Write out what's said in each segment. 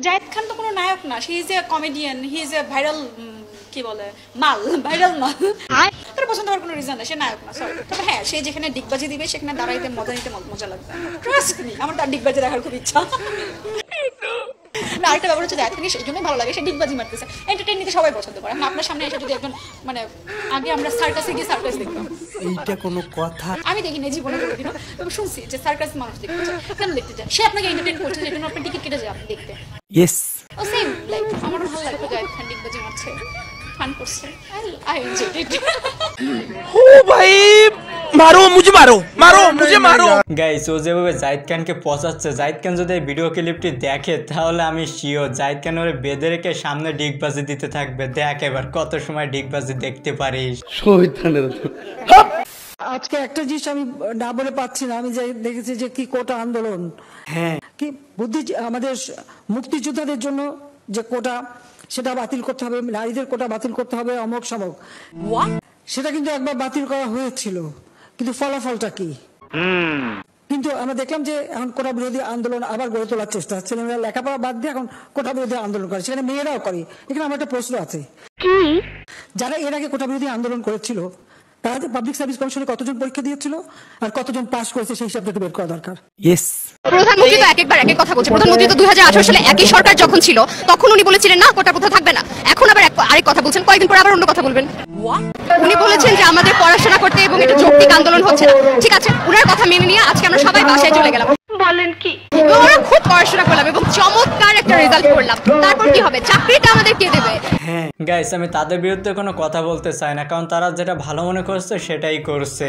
জায়েদ খান তো কোনো নায়ক না, he is a comedian, he is a viral কি বলে মাল, ভাইরাল মাল। তার পছন্দ হওয়ার কোনো রিজন নেই, সে নায়ক না, সরি। তবে হ্যাঁ, সে যেখানে ডিগবাজি দিবে সেখানে দাঁড়াইতে মজা নিতে মজা লাগবে, ট্রাস্ট মি, আমার তার ডিগবাজি দেখার খুব ইচ্ছা। না, আরেকটা ব্যাপার হচ্ছে জায়েদ খানকে সেই জন্যই ভালো লাগে, সে ডিগবাজি মারতেছে, এন্টারটেইন নিতে সবাই পছন্দ করে। এখন আপনার সামনে এসে যদি একজন মানে আগে আমরা সার্কাসে গিয়ে সার্কাস দেখতাম, এইটা কোনো কথা? আমি দেখিনি জীবনে কোনোদিনও, তবে শুনছি যে সার্কাস মানুষ দেখতে চায়, কেন দেখতে চায়? সে আপনাকে এন্টারটেইন করছে, সেই জন্য আপনি টিকিট কেটে যান দেখতে। ইয়েস, ও সেম লাইক আমারও ভালো লাগতো জায়েদ খান ডিগবাজি মারছে, ফান করছে, আই এনজয়ড ইট। ও ভাই মারো মুঝে, মারো মারো মুঝে, মারো। গাইস, ও যেভাবে জাহিদ খানকে পচাচ্ছে, জাহিদ খান যদি এই ভিডিও ক্লিপটি দেখে তাহলে আমি শিওর জাহিদ খান ওরে বেঁধে রেখে সামনে ডিগবাজি দিতে থাকবে। দেখ এবার কত সময় ডিগবাজি দেখতে পারিস। আজকে একটা জিনিস আমি না বলে পাচ্ছি না, আমি যে দেখেছি যে কি কোটা আন্দোলন, হ্যাঁ, কি বুদ্ধি, আমাদের মুক্তিযোদ্ধাদের জন্য যে কোটা সেটা বাতিল করতে হবে, নারীদের কোটা বাতিল করতে হবে, অমক সমক, সেটা কিন্তু একবার বাতিল করা হয়েছিল, কিন্তু ফলাফলটা কি? কিন্তু আমরা দেখলাম যে এখন কোটা বিরোধী আন্দোলন আবার গড়ে তোলার চেষ্টা, ছেলেমেয়েরা লেখাপড়া বাদ দিয়ে এখন কোটা বিরোধী আন্দোলন করে, সেখানে মেয়েরাও করে। এখানে আমার একটা প্রশ্ন আছে, যারা এর আগে কোটা বিরোধী আন্দোলন করেছিল তারা যে পাবলিক সার্ভিস কমিশনে কতজন পরীক্ষা দিয়েছিল আর কতজন পাস করেছে সেই হিসাবটা একটু বের করা দরকার। ইয়েস। প্রধানমন্ত্রী তো একবার এক কথা বলছে। প্রধানমন্ত্রী তো 2018 সালে একই সরকার যখন ছিল তখন উনি বলেছিলেন না কোটা প্রথা থাকবে না, এখন আবার আরেক কথা বলছেন, কয়েকদিন পর আবার অন্য কথা বলবেন। উনি বলেছেন যে আমাদের পড়াশোনা করতে এবং এটা যৌক্তিক আন্দোলন হচ্ছে না। ঠিক আছে, উনার কথা মেনে নিয়ে আজকে আমরা সবাই বাসায় চলে গেলাম। বলেন কি? আমরা খুব পড়াশোনা করলাম এবং চমৎকার একটা রেজাল্ট করলাম, তারপর কি হবে? চাকরিটা আমাদের কে দেবে? গাইস, আমি তাদের বিরুদ্ধে কোনো কথা বলতে চাই না, কারণ তারা যেটা ভালো মনে করছে সেটাই করছে।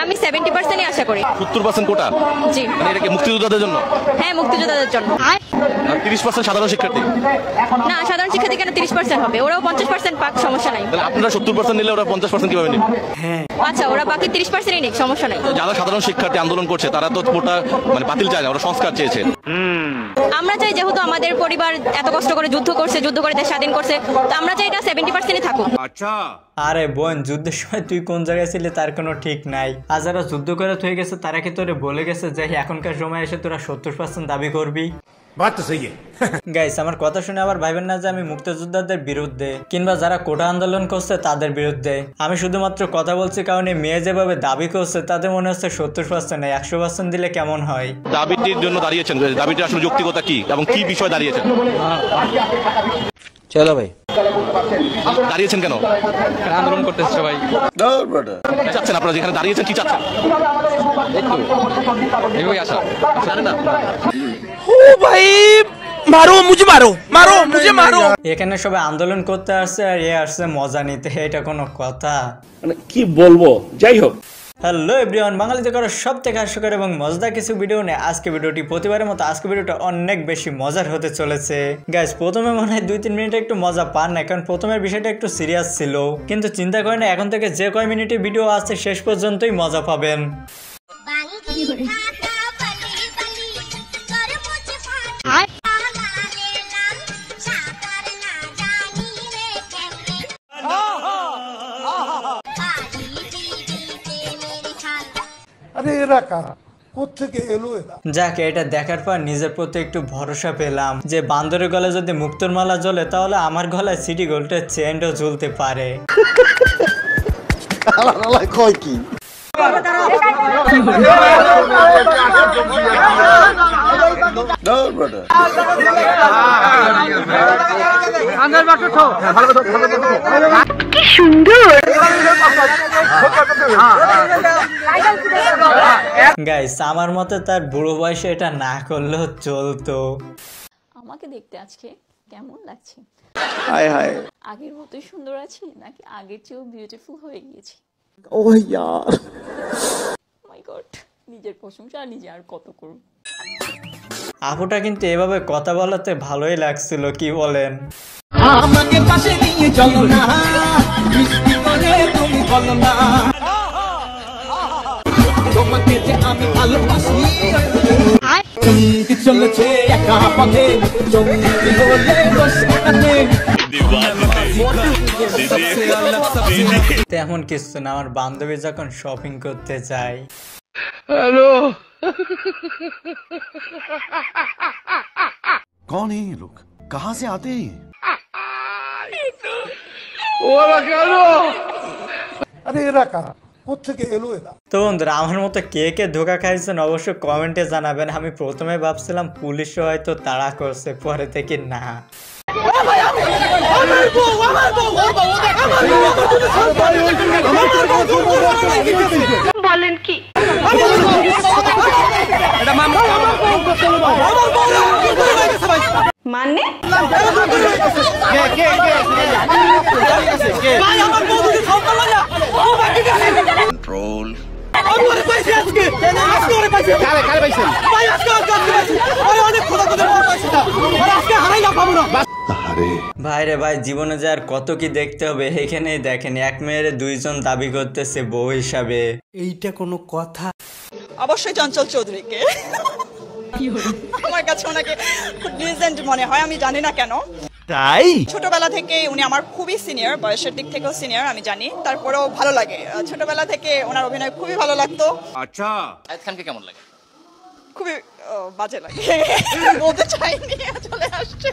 আমি 70% আশা করি। 70% কোটা? জি। মানে এটা কি মুক্তিযোদ্ধাদের জন্য? হ্যাঁ, মুক্তিযোদ্ধাদের জন্য। আর 30% সাধারণ শিক্ষার্থী? না, সাধারণ শিক্ষার্থী কেন 30% হবে? ওরাও 50% পাক, সমস্যা নাই। তাহলে আপনারা 70% নিলে ওরা 50% কিভাবে নেবে? আচ্ছা, ওরা বাকি 30%ই নিক, সমস্যা নাই। যারা সাধারণ শিক্ষার্থী আন্দোলন করছে তারা তো কোটা মানে বাতিল চায় না, ওরা সংস্কার চেয়েছে। আমরা চাই যেহেতু আমাদের পরিবার এত কষ্ট করে যুদ্ধ করছে, যুদ্ধ করে দেশ স্বাধীন করছে, তো আমরা চাই এটা 70%ই থাকুক। আচ্ছা। আরে বোন, যুদ্ধের সময় তুই কোন জায়গায় ছিলি তার কোনো ঠিক নাই। আর যারা যুদ্ধ করে থয়ে গেছে তারা কি তোরে বলে গেছে যে এখনকার সময় এসে তোরা 70% দাবি করবি? গাইস, আমার কথা শুনে আবার ভাইবেন না যে আমি মুক্তিযোদ্ধাদের বিরুদ্ধে কিংবা যারা কোটা আন্দোলন করছে তাদের বিরুদ্ধে। আমি শুধুমাত্র কথা বলছি কারণ এই মেয়ে যেভাবে দাবি করছে তাদের মনে হচ্ছে 70% নেই, 100% দিলে কেমন হয়। দাবিটির জন্য দাঁড়িয়েছেন, দাবিটির আসলে যৌক্তিকতা কি এবং কি বিষয় দাঁড়িয়েছেন? চলো ভাই। দাঁড়িয়েছেন কেন? আন্দোলন করতেছে সবাই। কি চাচ্ছেন আপনারা যেখানে দাঁড়িয়েছেন? কি চাচ্ছেন? এইভাবেই আসা জানেন না? ও ভাই মারো মুঝে, মারো মারো মুঝে, মারো। এখানে সবাই আন্দোলন করতে আসছে আর এ আসছে মজা নিতে, এটা কোনো কথা? মানে কি বলবো, যাই হোক। হ্যালো এভরিওয়ান, বাঙালিতে করার সব থেকে হাস্যকর এবং মজাদার কিছু ভিডিও নিয়ে আজকে ভিডিওটি প্রতিবারের মতো আজকে ভিডিওটা অনেক বেশি মজার হতে চলেছে। গাইস, প্রথমে মনে হয় 2-3 মিনিটে একটু মজা পান না, কারণ প্রথমের বিষয়টা একটু সিরিয়াস ছিল, কিন্তু চিন্তা করেন এখন থেকে যে কয় মিনিটে ভিডিও আছে শেষ পর্যন্তই মজা পাবেন। যাক, এটা দেখার পর নিজের প্রতি একটু ভরসা পেলাম যে বান্দরের গলায় যদি মুক্তোর মালা জ্বলে তাহলে আমার গলায় সিটি গোল্ডের চেনও ঝুলতে পারে। কি সুন্দর। গাইস, আমার মতে তার বুড়ো বয়সে এটা না করলেও চলতো। আমাকে দেখতে আজকে কেমন লাগছে? আগের মতোই সুন্দর আছি নাকি আগের চেয়েও বিউটিফুল হয়ে গিয়েছি? ও ইয়ার, মাই গড, নিজের প্রশংসা নিজে আর কত করব। আপুটা কিন্তু এভাবে কথা বলাতে ভালোই লাগছিল, কি বলেন? আমাকে পাশে নিয়ে চলো না, মিষ্টি করে তুমি বলো না, তোমাকে যে আমি ভালোবাসি। চমকে চলেছে একা পথে, চমকে হলে বসে তেমন কিছু না, আমার বান্ধবী যখন শপিং করতে যায়। হ্যালো, कौन है ये लोग? कहाँ से आते हैं? তো বন্ধুরা আমার মতো কে কে ধোকা খাইছেন অবশ্যই কমেন্টে জানাবেন। আমি প্রথমে ভাবছিলাম পুলিশও হয়তো তাড়া করছে, পরে থেকে না। বলেন কি মানে ভাই রে ভাই, জীবনে যে আর কত কি দেখতে হবে। এখানেই দেখেন এক মেয়ের দুইজন দাবি করতেছে বউ হিসাবে। এইটা কোনো কথা? অবশ্যই চঞ্চল চৌধুরীকে। আমার কাছে ওনাকে খুব ডিসেন্ট মনে হয়, আমি জানি না কেন। তাই ছোটবেলা থেকে উনি আমার খুবই সিনিয়র, বয়সের দিক থেকেও সিনিয়র আমি জানি, তারপরেও ভালো লাগে। ছোটবেলা থেকে ওনার অভিনয় খুবই ভালো লাগতো। আচ্ছা, শাহিদ খানকে কেমন লাগে? খুবই বাজে লাগে, বলতে চাইনি, চলে আসছে।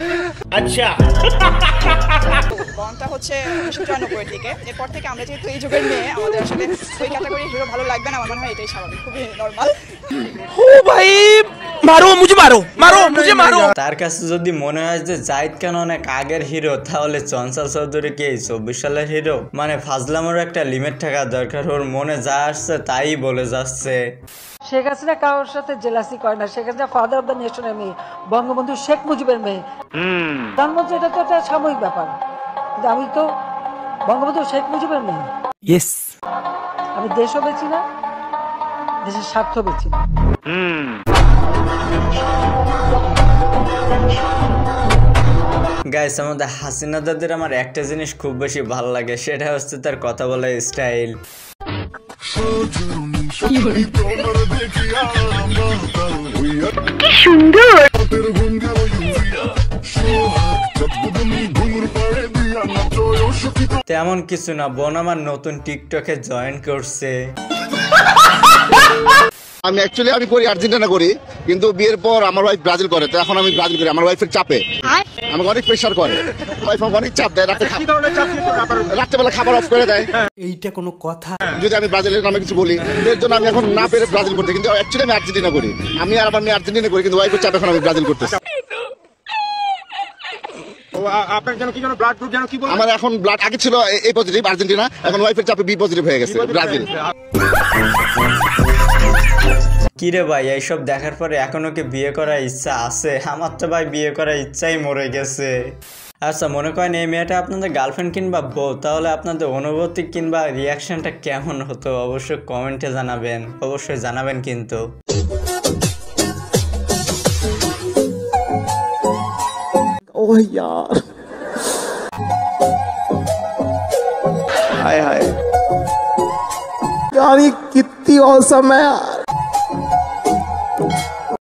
আচ্ছা, বংটা হচ্ছে 1994 দিকে। এরপর থেকে আমরা যেহেতু এই যুগের মেয়ে, আমাদের আসলে ওই ক্যাটাগরি হিরো ভালো লাগবে না, আমার মনে হয় এটাই স্বাভাবিক, খুবই নর্মাল। তার কাছে যদি মনে হয় যে জাহিদ খান অনেক আগের হিরো, তাহলে চঞ্চল চৌধুরী কি 24 সালের হিরো? মানে ফাজলামের একটা লিমিট থাকা দরকার। ওর মনে যা আসছে তাই বলে যাচ্ছে। শেখ হাসিনা কারোর সাথে জেলাসি করে না। Sheikh Hasina father of the নেশনের মেয়ে, বঙ্গবন্ধু শেখ মুজিবের মেয়ে। প্রধানমন্ত্রী, এটা তো একটা সাময়িক ব্যাপার, কিন্তু আমি তো বঙ্গবন্ধু শেখ মুজিবের মেয়ে। ইয়েস, আমি দেশও বেছি না, দেশের স্বার্থ বেছি না। গাইস, আমাদের হাসিনা দাদের আমার একটা জিনিস খুব বেশি ভালো লাগে, সেটা হচ্ছে তার কথা বলার স্টাইল। তেমন কিছু না, বোন আমার নতুন টিকটকে জয়েন করছে। আমি অ্যাকচুয়ালি আমি করি আর্জেন্টিনা করি, কিন্তু বিয়ের পর আমার ওয়াইফ ব্রাজিল করে, তো এখন আমি ব্রাজিল করি। আমার ওয়াইফের চাপে আমাকে অনেক প্রেশার করে, ওয়াইফ আমাকে অনেক চাপ দেয়, রাত্রেবেলা খাবার অফ করে দেয়। এইটা কোনো কথা? যদি আমি ব্রাজিলের নামে কিছু বলি, এর জন্য আমি এখন না পেরে ব্রাজিল করতে, কিন্তু অ্যাকচুয়ালি আমি আর্জেন্টিনা করি। আমি আর আমার মেয়ে আর্জেন্টিনা করি, কিন্তু ওয়াইফের চাপ এখন আমি ব্রাজিল করতেছি। আমার এখন ব্লাড আগে ছিল এ পজিটিভ আর্জেন্টিনা, এখন ওয়াইফের চাপে বি পজিটিভ হয়ে গেছে ব্রাজিল। কিরে ভাই, এইসব দেখার পরে এখনো কি বিয়ে করার ইচ্ছা আছে? আমার তো ভাই বিয়ে করার ইচ্ছাই মরে গেছে। আচ্ছা, মনে করেন এই মেয়েটা আপনাদের গার্লফ্রেন্ড কিংবা বউ, তাহলে আপনাদের অনুভূতি কিংবা রিয়াকশনটা কেমন হতো অবশ্যই কমেন্টে জানাবেন, অবশ্যই জানাবেন কিন্তু। ओह यार, हाय हाय, गाड़ी कितनी औसम है यार।